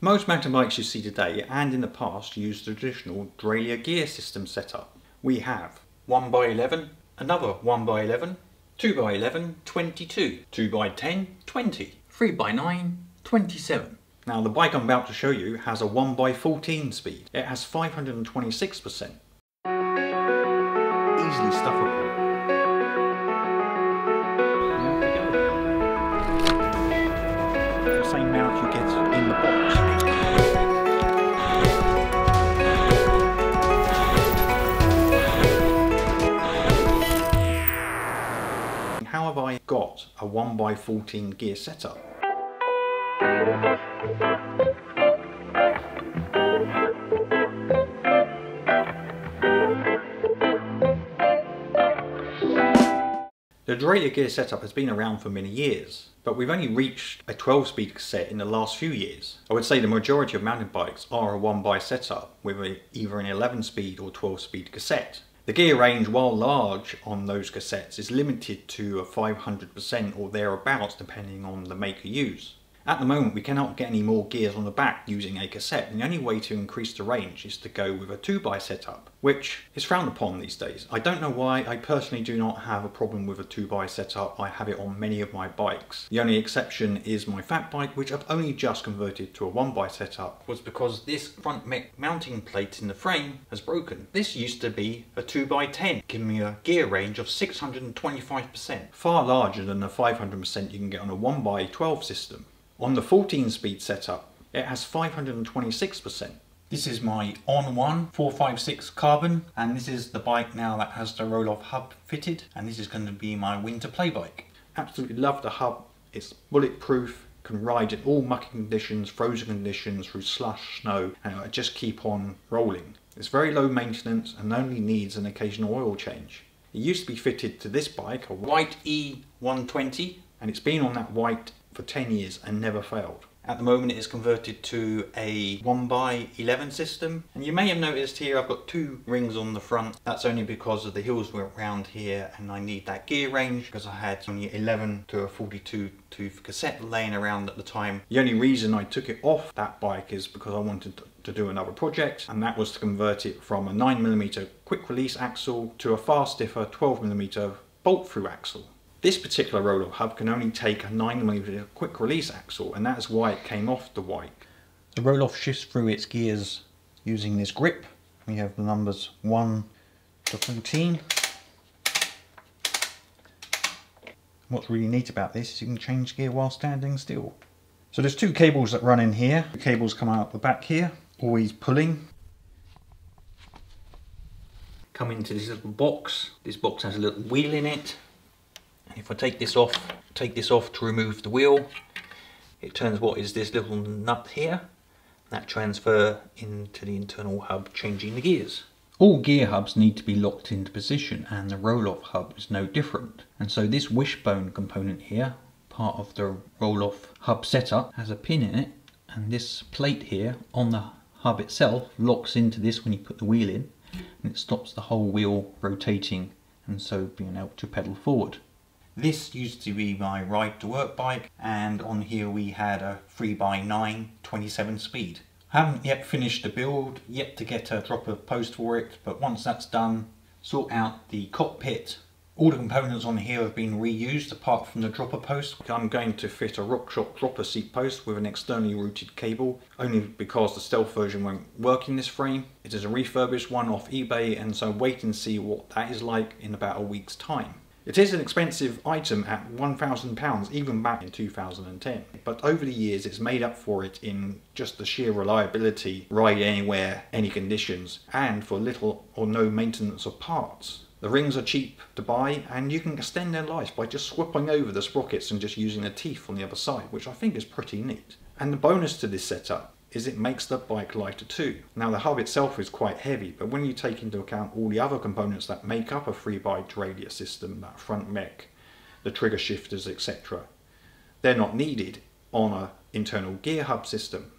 Most mountain bikes you see today and in the past use the traditional derailleur gear system setup. We have 1x11, another 1x11, 2x11, 22, 2x10, 20, 3x9, 27. Now the bike I'm about to show you has a 1x14 speed. It has 526%. Easily stuffable. The same mount you get in the box. How have I got a 1x14 gear setup? The derailleur gear setup has been around for many years, but we've only reached a 12-speed cassette in the last few years. I would say the majority of mountain bikes are a 1x setup with either an 11-speed or 12-speed cassette. The gear range, while large on those cassettes, is limited to a 500% or thereabouts depending on the make you use. At the moment we cannot get any more gears on the back using a cassette, and the only way to increase the range is to go with a 2x setup, which is frowned upon these days. I don't know why. I personally do not have a problem with a 2x setup. I have it on many of my bikes. The only exception is my fat bike, which I've only just converted to a 1x setup, was because this front mounting plate in the frame has broken. This used to be a 2x10, giving me a gear range of 625%, far larger than the 500% you can get on a 1x12 system. On the 14-speed setup, it has 526%. This is my On-One 456 carbon, and this is the bike now that has the roll-off hub fitted, and this is going to be my winter play bike. Absolutely love the hub. It's bulletproof, can ride in all mucky conditions, frozen conditions, through slush, snow, and it'll just keep on rolling. It's very low maintenance and only needs an occasional oil change. It used to be fitted to this bike, a white E120, and it's been on that white for 10 years and never failed. At the moment it is converted to a 1x11 system, and you may have noticed here I've got two rings on the front. That's only because of the hills were around here and I need that gear range, because I had only 11 to a 42 tooth cassette laying around at the time. The only reason I took it off that bike is because I wanted to do another project, and that was to convert it from a 9mm quick release axle to a far stiffer 12mm bolt through axle. This particular roll-off hub can only take a 9mm quick release axle, and that's why it came off the bike. The roll-off shifts through its gears using this grip. We have the numbers 1 to 14. What's really neat about this is you can change gear while standing still. So there's two cables that run in here. The cables come out the back here, always pulling. Come into this little box. This box has a little wheel in it. If I take this off to remove the wheel, it turns what is this little nut here. That transfer into the internal hub, changing the gears. All gear hubs need to be locked into position, and the roll-off hub is no different. And so this Wishbone component here, part of the roll-off hub setup, has a pin in it, and this plate here on the hub itself locks into this when you put the wheel in, and it stops the whole wheel rotating, and so being able to pedal forward. This used to be my ride to work bike, and on here we had a 3x9 27 speed. I haven't yet finished the build, yet to get a dropper post for it, but once that's done, sort out the cockpit. All the components on here have been reused apart from the dropper post. I'm going to fit a RockShox dropper seat post with an externally routed cable, only because the stealth version won't work in this frame. It is a refurbished one off eBay, and so wait and see what that is like in about a week's time. It is an expensive item at £1,000 even back in 2010, but over the years it's made up for it in just the sheer reliability, ride anywhere, any conditions, and for little or no maintenance of parts. The rings are cheap to buy, and you can extend their life by just swapping over the sprockets and just using the teeth on the other side, which I think is pretty neat. And the bonus to this setup is it makes the bike lighter too. Now the hub itself is quite heavy, but when you take into account all the other components that make up a 3x derailleur system, that front mech, the trigger shifters, etc., they're not needed on an internal gear hub system.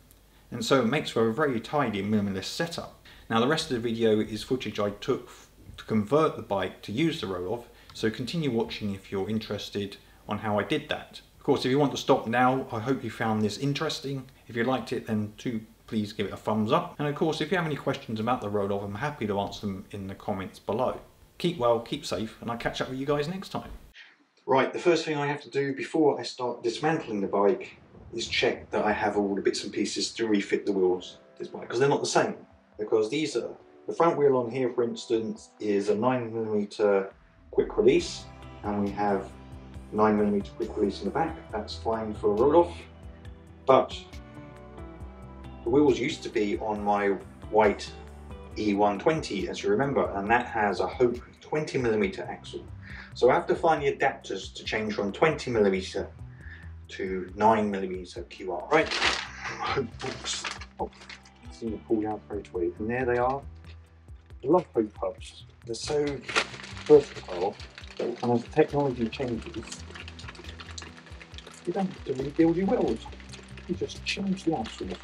And so it makes for a very tidy minimalist setup. Now the rest of the video is footage I took to convert the bike to use the roll-off, so continue watching if you're interested on how I did that. course, if you want to stop now, I hope you found this interesting. If you liked it, then do please give it a thumbs up. And of course, if you have any questions about the roll-off, I'm happy to answer them in the comments below. Keep well, keep safe, and I'll catch up with you guys next time. Right, the first thing I have to do before I start dismantling the bike is check that I have all the bits and pieces to refit the wheels of this bike, because they're not the same. Because these are, the front wheel on here, for instance, is a 9mm quick release, and we have 9mm quick release in the back. That's fine for a roll-off. But the wheels used to be on my white E120, as you remember, and that has a Hope 20mm axle. So I have to find the adapters to change from 20mm to 9mm QR. Right, Hope hooks. Oh, seem to pull out straight away. And there they are. I love Hope hubs. They're so versatile, and as the technology changes, you don't have to rebuild your wheels. You just change the axle. There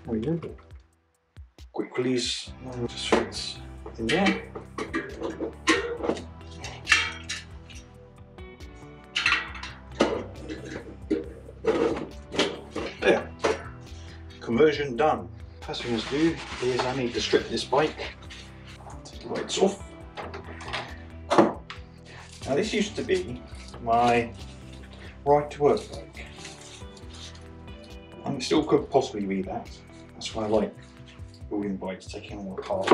we go. Quick release, just fits in there. There. Conversion done. First thing to do is I need to strip this bike, take the lights off. Now this used to be my ride to work bike, and it still could possibly be that. That's why I like building bikes, taking all apart.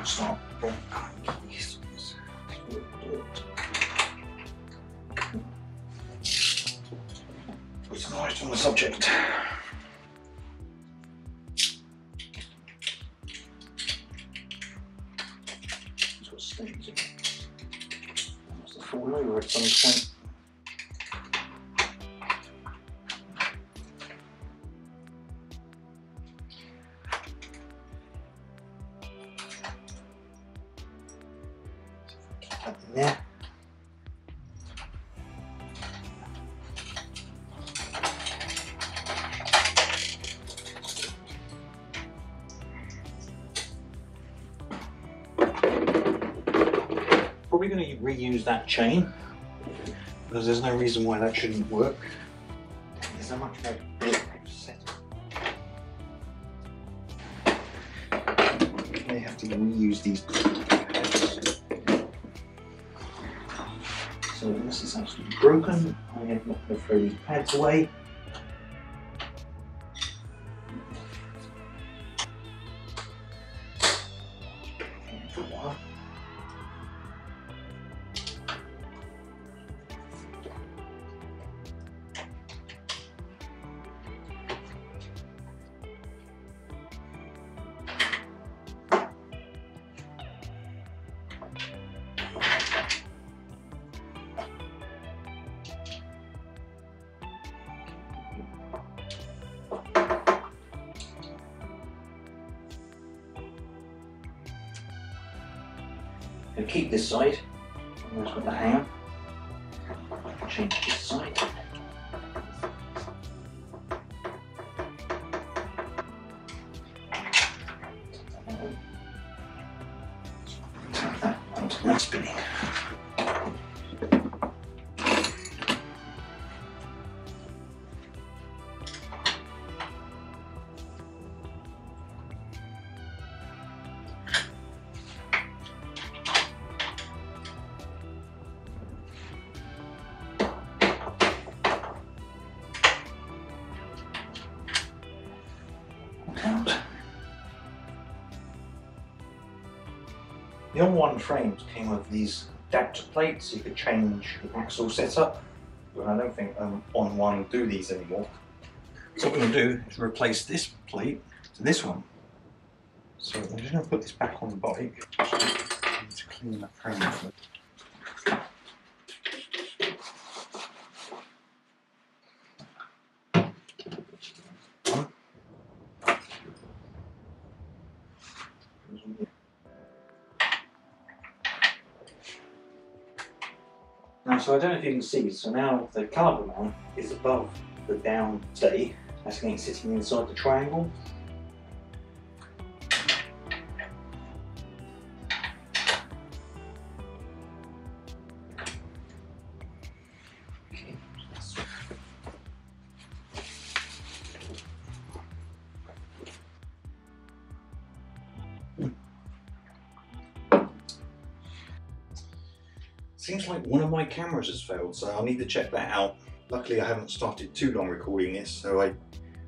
Start. Put some light on the subject. That's what stays in. Must have fallen over at some point. Yeah. Probably going to reuse that chain because there's no reason why that shouldn't work. There's a much more set. They have to reuse these. So this is absolutely broken. I am not going to throw these pads away. I'll keep this side, and that's got the hanger. Change this side. That's spinning. The on-one frames came with these adapter plates, so you could change the axle setup, but I don't think on-one do these anymore. So what I'm going to do is replace this plate to this one. So I'm just going to put this back on the bike. I need to clean the frame off it. Now, so I don't know if you can see, so now the caliper mount is above the down stay. That's again sitting inside the triangle. Seems like one of my cameras has failed, so I'll need to check that out. Luckily I haven't started too long recording this, so I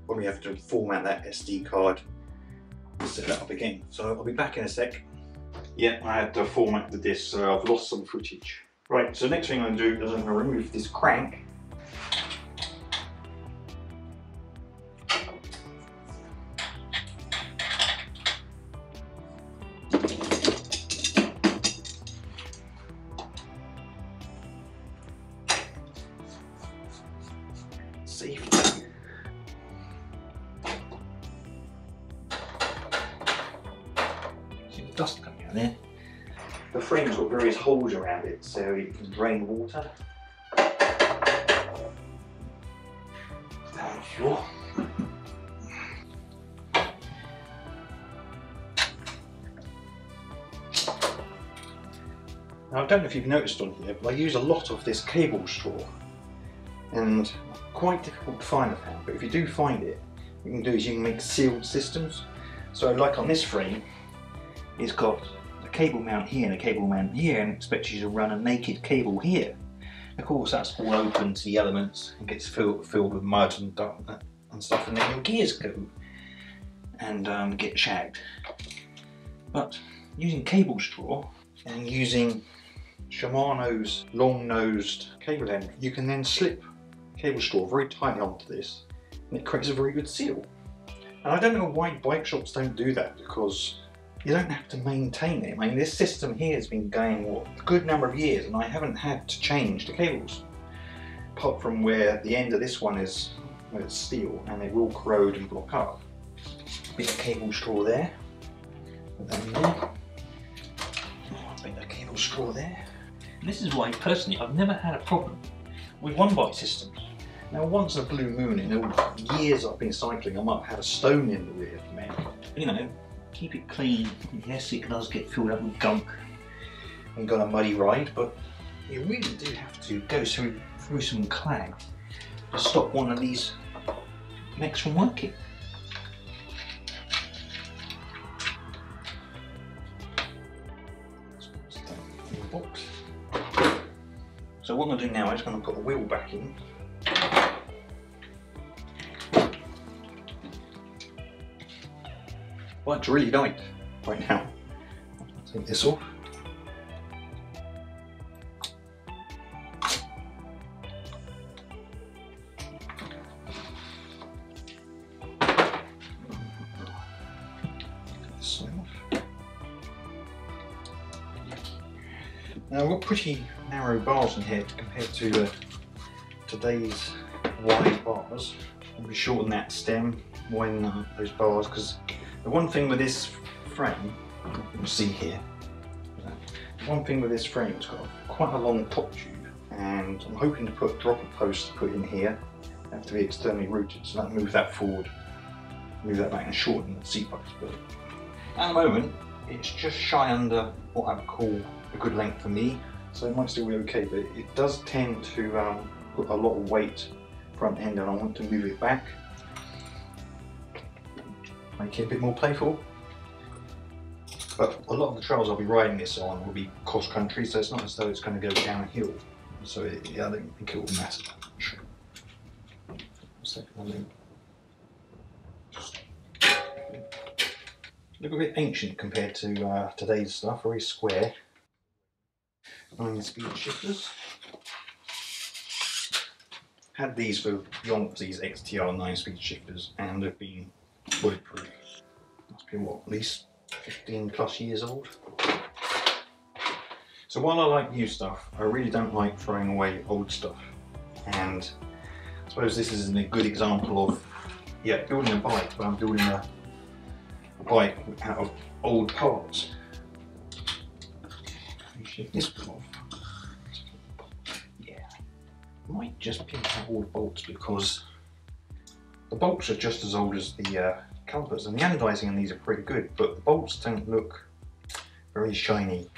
probably have to format that SD card and set that up again. So I'll be back in a sec. Yeah, I had to format the disc, so I've lost some footage. Right, so next thing I'm going to do is I'm going to remove this crank. Safety. See the dust coming out there. The frame's got various holes around it so it can drain water. Down floor. Now I don't know if you've noticed on here, but I use a lot of this cable straw, and quite difficult to find, I found, but if you do find it, what you can do is you can make sealed systems. So like on this frame, it's got a cable mount here and a cable mount here, and it expects you to run a naked cable here. Of course that's all open to the elements and gets filled with mud and stuff, and then your gears go and get shagged. But using cable straw and using Shimano's long-nosed cable end, you can then slip cable straw very tightly onto this, and it creates a very good seal. And I don't know why bike shops don't do that, because you don't have to maintain it. I mean, this system here has been going, what, a good number of years, and I haven't had to change the cables. Apart from where the end of this one is, where it's steel, and it will corrode and block up. Bit of cable straw there. Put that in there. Bit of cable straw there. And this is why, personally, I've never had a problem with one-bike systems. Now, once in a blue moon, in all the years I've been cycling, I might have had a stone in the rear for me. You know, keep it clean. Yes, it does get filled up with gunk and got a muddy ride, but you really do have to go through some clag to stop one of these mechs from working. So what I'm going to do now is going to put the wheel back in. Well, it's really light right now. I'll take this off. Now I've got pretty narrow bars in here compared to today's wide bars. I'm going to shorten that stem, widen those bars, because the one thing with this frame, you can see here, one thing with this frame, it's got quite a long top tube, and I'm hoping to put dropper posts to put in here. They have to be externally routed, so that'll move that forward, move that back and shorten the seat post. But at the moment, it's just shy under what I would call a good length for me, so it might still be okay, but it does tend to put a lot of weight front end, and I want to move it back, make it a bit more playful. But a lot of the trails I'll be riding this on will be cross country, so it's not as though it's going to go downhill, so yeah, I don't think it will matter that much. Look a bit ancient compared to today's stuff, very square. 9-speed shifters. Had these for these XTR 9-speed shifters, and they've been bulletproof. Must be what, at least 15 plus years old. So while I like new stuff, I really don't like throwing away old stuff. And I suppose this is a good example of, yeah, building a bike, but I'm building a bike out of old parts. Let me shift this one off. might just pinch out all the bolts because the bolts are just as old as the calipers, and the anodizing on these are pretty good, but the bolts don't look very shiny.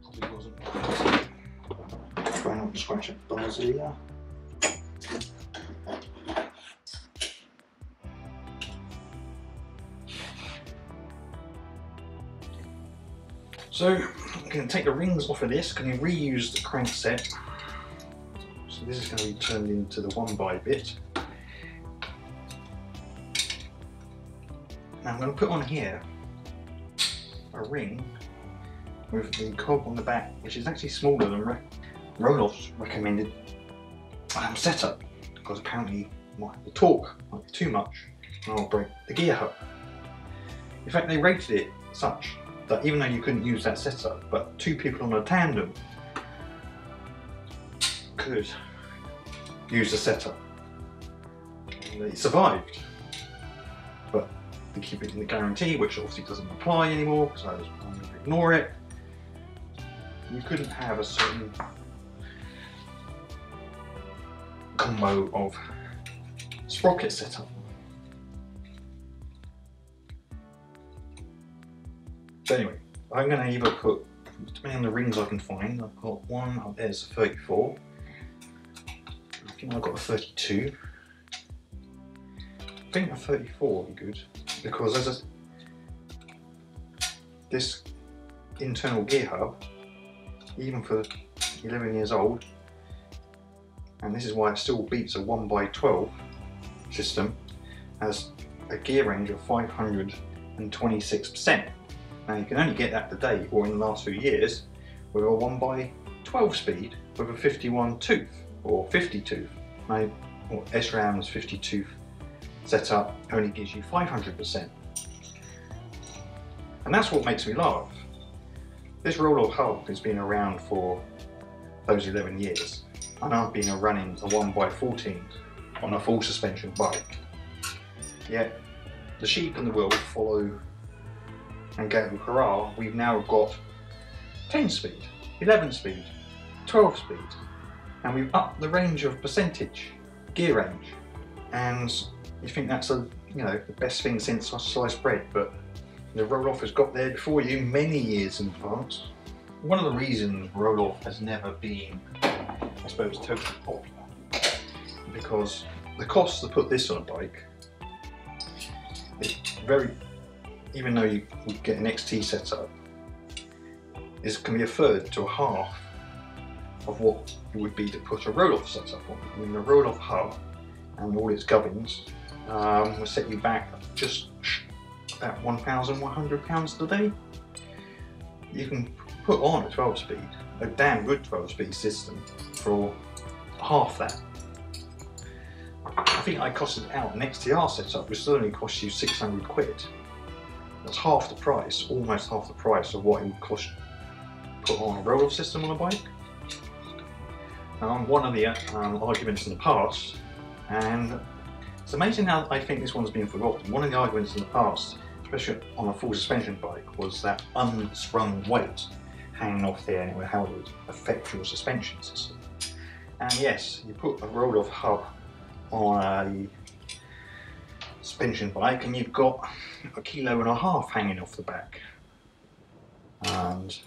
Probably wasn't. Try not to scratch up the bars here. So I'm going to take the rings off of this, going to reuse the crankset. So this is going to be turned into the 1x bit. Now I'm going to put on here a ring with the cog on the back, which is actually smaller than Rohloff's recommended setup, because apparently the torque might be too much and I'll break the gear hub. In fact, they rated it such that even though you couldn't use that setup, but two people on a tandem could use the setup. And it survived, but they keep it in the guarantee, which obviously doesn't apply anymore because I'm going to ignore it. You couldn't have a certain combo of sprocket setup. So anyway, I'm going to either put, depending on the rings I can find, I've got one up there's a 34, I think I've got a 32. I think a 34 would be good, because this internal gear hub, even for 11 years old, and this is why it still beats a 1x12 system, has a gear range of 526%. Now you can only get that today, or in the last few years, with a 1x12 speed with a 51 tooth or 50 tooth. Now, SRAM's 50 tooth setup only gives you 500%. And that's what makes me laugh. This Rohloff hub has been around for those 11 years, and I've been running a 1x14 on a full suspension bike. Yet the sheep in the world follow and go hurrah, we've now got 10 speed, 11 speed, 12 speed, and we've upped the range of percentage, gear range, and you think that's the best thing since sliced bread, but the Rohloff has got there before you many years in advance. One of the reasons Rohloff has never been, I suppose, totally popular, because the cost to put this on a bike is very, even though you would get an XT setup, can be a third to a half of what it would be to put a Rohloff setup on. I mean, the Rohloff hub and all its gubbins will set you back just about £1,100 today. You can put on a 12 speed, a damn good 12 speed system for half that. I think I costed out an XTR setup, which still only costs you 600 quid. That's half the price, almost half the price of what it would cost to put on a Rohloff system on a bike. One of the arguments in the past, and it's amazing how I think this one's been forgotten, one of the arguments in the past, especially on a full suspension bike, was that unsprung weight hanging off there and how it would affect your suspension system. And yes, you put a Rohloff hub on a suspension bike and you've got 1.5 kilos hanging off the back, and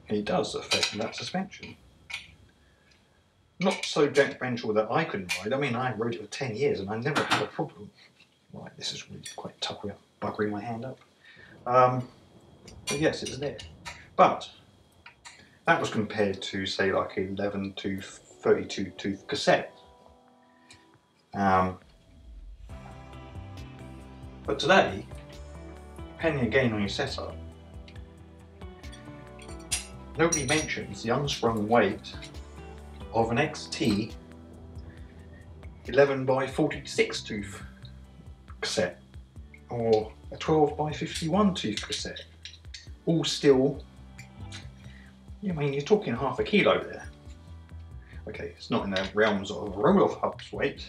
it does affect that suspension. Not so detrimental that I couldn't ride. I mean, I rode it for 10 years and I never had a problem. Right, this is really quite tough without buckling my hand up. But yes, it's there. But that was compared to, say, like 11 to 32 tooth cassette. But today, depending again on your setup, nobody mentions the unsprung weight of an XT 11x46 tooth cassette or a 12x51 tooth cassette. All still, I mean, you're talking 0.5 kilo there. Okay, it's not in the realms of Rohloff hub's weight,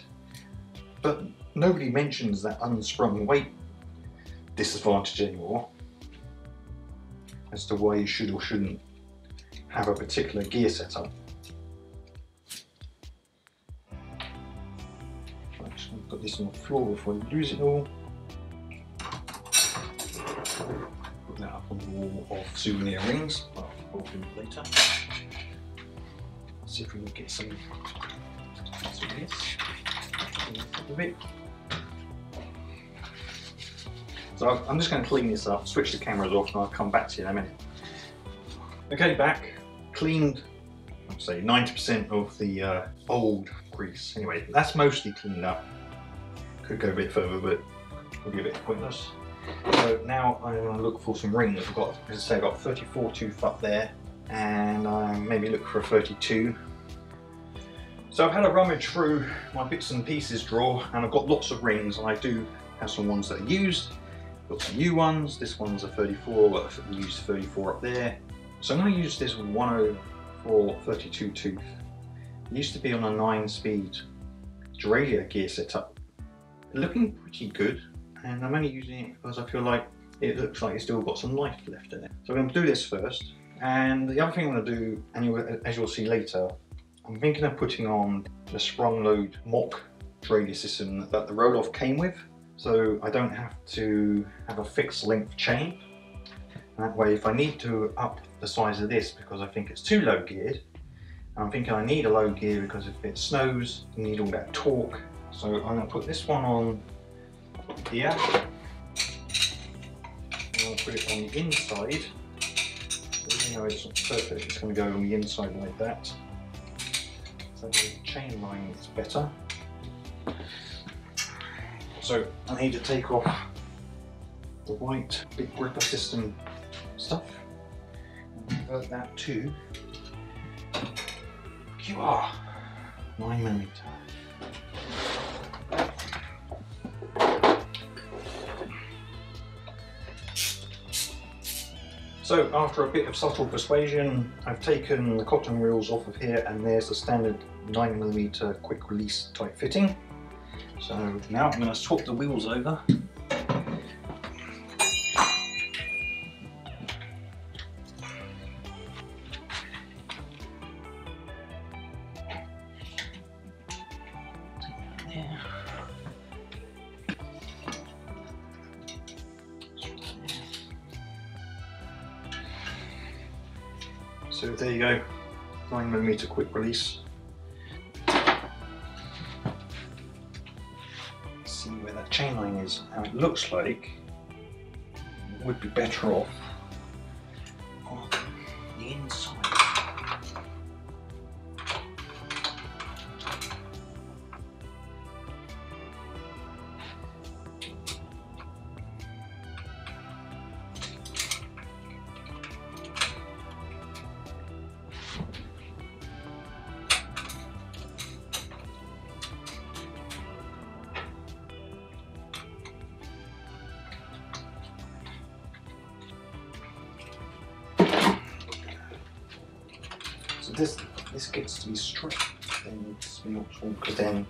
but nobody mentions that unsprung weight disadvantage anymore. as to why you should or shouldn't have a particular gear setup. I'm just going to put this on the floor before I lose it all. Put that up on the wall of souvenir rings. Well, I'll do it later. See if we can get some of this on top of it. So I'm just going to clean this up, switch the cameras off, and I'll come back to you in a minute. Okay, back, cleaned, I'd say 90% of the old grease. Anyway, that's mostly cleaned up. Could go a bit further, but it'll be a bit pointless. So now I'm going to look for some rings. I've got, as I say, I've got 34 tooth up there, and I maybe look for a 32. So I've had a rummage through my bits and pieces drawer, and I've got lots of rings, and I do have some ones that are used. Got some new ones. This one's a 34, but I've used 34 up there. So I'm going to use this 104 32 tooth. It used to be on a 9-speed derailleur gear setup. Looking pretty good, and I'm only using it because I feel like it looks like it's still got some life left in it. So I'm going to do this first, and the other thing I'm going to do, and as you'll see later, I'm thinking of putting on the sprung load mock derailleur system that the roll-off came with. So I don't have to have a fixed length chain. And that way, if I need to up the size of this because I think it's too low geared, and I'm thinking I need a low gear because if it snows, you need all that torque. So I'm going to put this one on here. I'm going to put it on the inside. So even though it's not perfect, it's going to go on the inside like that. So the chain line is better. So I need to take off the white big gripper system stuff and convert that to QR 9mm. So after a bit of subtle persuasion, I've taken the cotton reels off of here, and there's the standard 9mm quick release type fitting. So now I'm going to swap the wheels over. So there you go, 9mm quick release. See where that chain line is. Now it looks like it would be better off on the inside. So this gets to be straight, then it's because then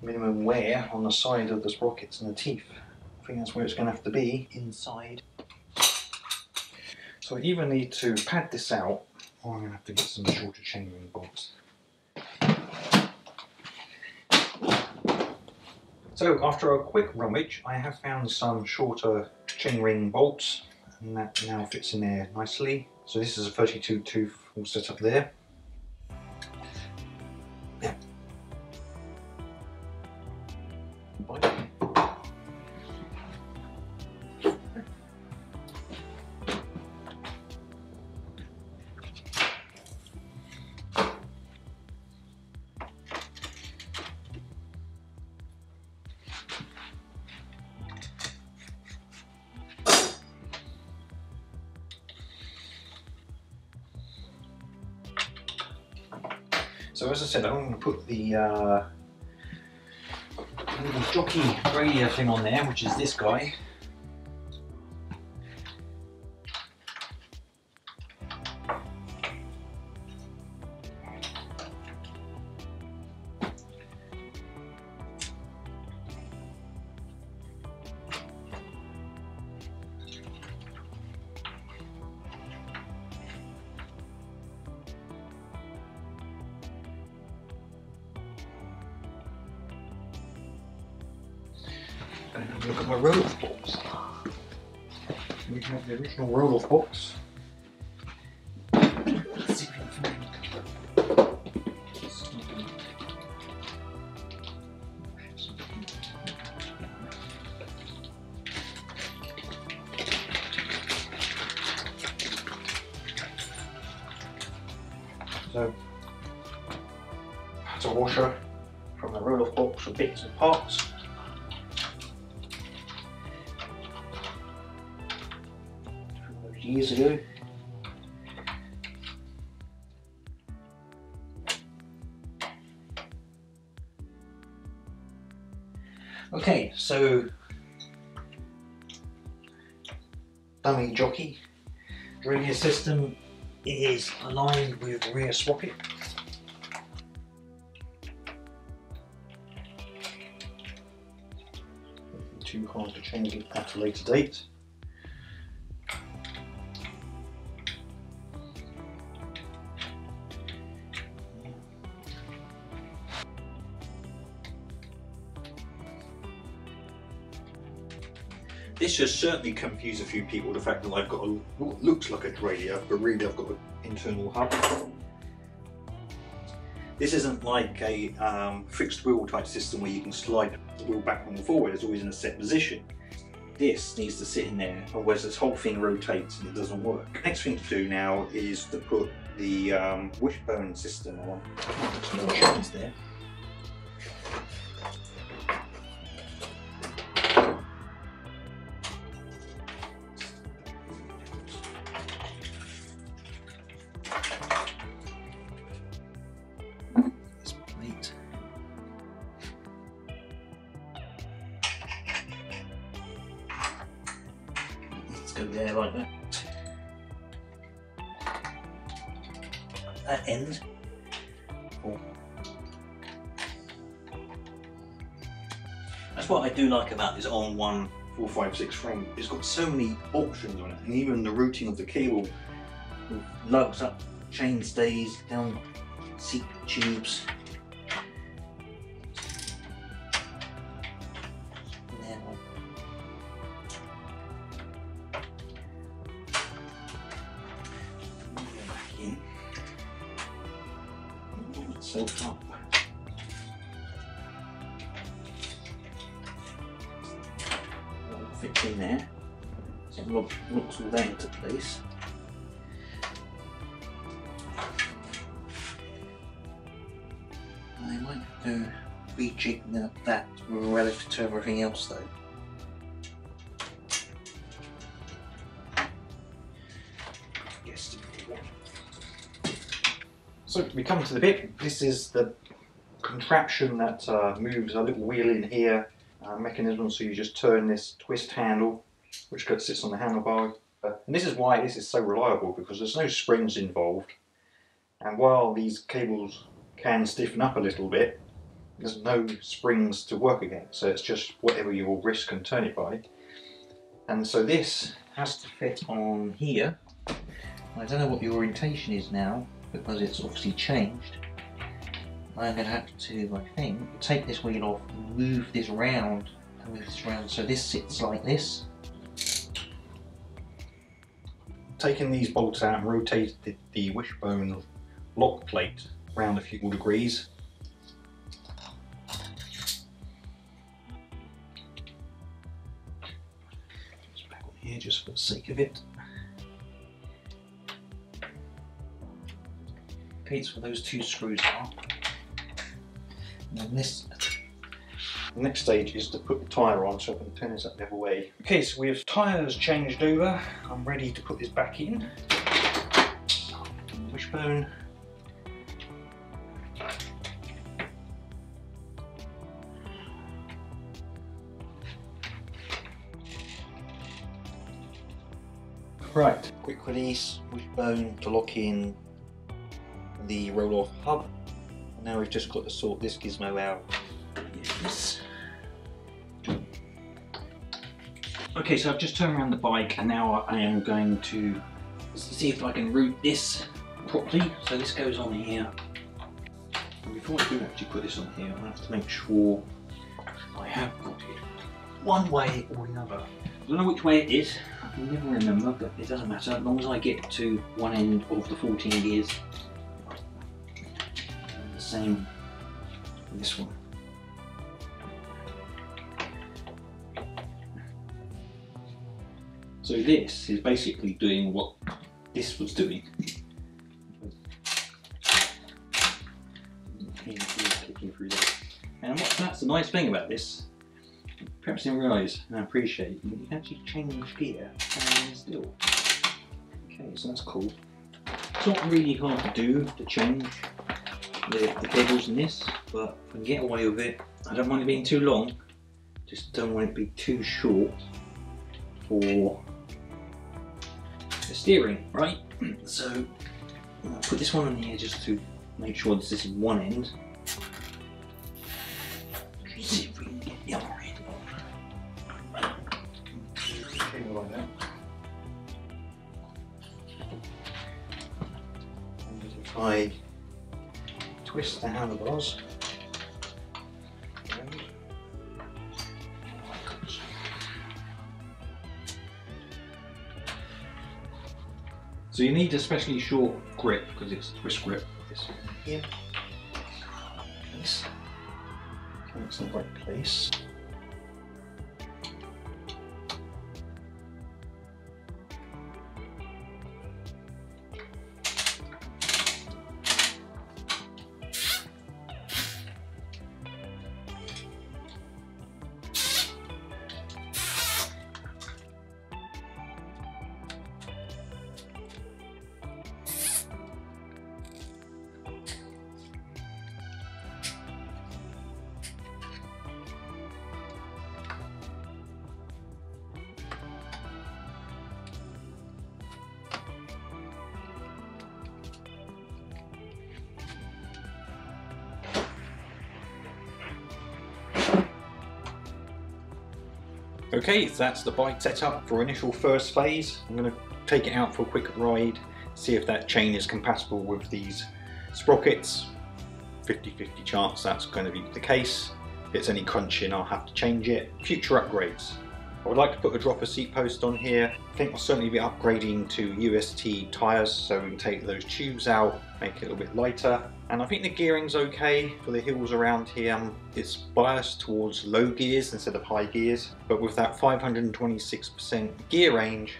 minimum wear on the side of the sprockets and the teeth. I think that's where it's going to have to be, inside. So I either need to pad this out, or I'm going to have to get some shorter chainring bolts. So after a quick rummage, I have found some shorter chainring bolts, and that now fits in there nicely. So this is a 32 tooth all set up there. Yeah. So as I said, I'm going to put the Jockey radio thing on there, which is this guy. Look at my roll-off box. We have the original roll-off box. Let's see if we can find so that's a washer from the roll-off box for bits and parts. From those years ago. Okay, so dummy jockey drilling system is aligned with rear sprocket. Too hard to change it at a later date. This has certainly confused a few people, the fact that I've got what looks like a derailleur, but really I've got an internal hub. This isn't like a fixed wheel type system where you can slide the wheel backward and forward, it's always in a set position. This needs to sit in there, otherwise this whole thing rotates and it doesn't work. Next thing to do now is to put the Wishbone system on. Some more chains there. Go there like that. That end. Oh. That's what I do like about this on-one 456 frame. It's got so many options on it, and even the routing of the cable with lugs up, chain stays, down seat tubes. So up. All fits in there, so it locks all that into place. I might have to rejig that relative to everything else though. So we come to the bit. This is the contraption that moves a little wheel in here, mechanism, so you just turn this twist handle which sits on the handlebar. And this is why this is so reliable, because there's no springs involved, and while these cables can stiffen up a little bit, there's no springs to work against, so it's just whatever you will risk and turn it by. And so this has to fit on here. I don't know what the orientation is now, because it's obviously changed. I'm going to have to, I think, take this wheel off and move this round, so this sits like this. Taking these bolts out and rotated the Wishbone lock plate around a few more degrees. Just back on here just for the sake of it. Okay, so those two screws are. And then this, the next stage is to put the tyre on, so I can turn this up the other way. Okay, so we have tyres changed over. I'm ready to put this back in. Wishbone. Right, quick release, Wishbone to lock in the roll-off hub. And now we've just got to sort this gizmo out. Yes. Okay, so I've just turned around the bike and now I am going to see if I can route this properly. So this goes on here. And before I do actually put this on here, I have to make sure I have got it one way or another. I don't know which way it is, I can never remember, but it doesn't matter as long as I get to one end of the 14 gears. The same with this one. So this is basically doing what this was doing. Kicking through there. And that's the nice thing about this. Perhaps you didn't realise and appreciate you can actually change gear and still. Okay, so that's cool. It's not really hard to do to change the cables in this, but if I can get away with it, I don't want it being too long. Just don't want it to be too short for the steering, right? So I'll put this one on here just to make sure this is one end. See if we can get the other end. Like that. And if I twist the handlebars, So you need a especially short grip because it's a twist grip. this one here. Place. That's the right place. Okay, so that's the bike setup for initial first phase. I'm going to take it out for a quick ride, see if that chain is compatible with these sprockets. 50-50 chance that's going to be the case. If it's any crunching, I'll have to change it. Future upgrades. I would like to put a dropper seat post on here. I think I'll certainly be upgrading to UST tyres so we can take those tubes out, make it a little bit lighter. And I think the gearing's okay for the hills around here. It's biased towards low gears instead of high gears, but with that 526% gear range,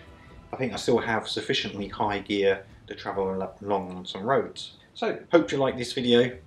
I think I still have sufficiently high gear to travel along on some roads. So, hope you like this video.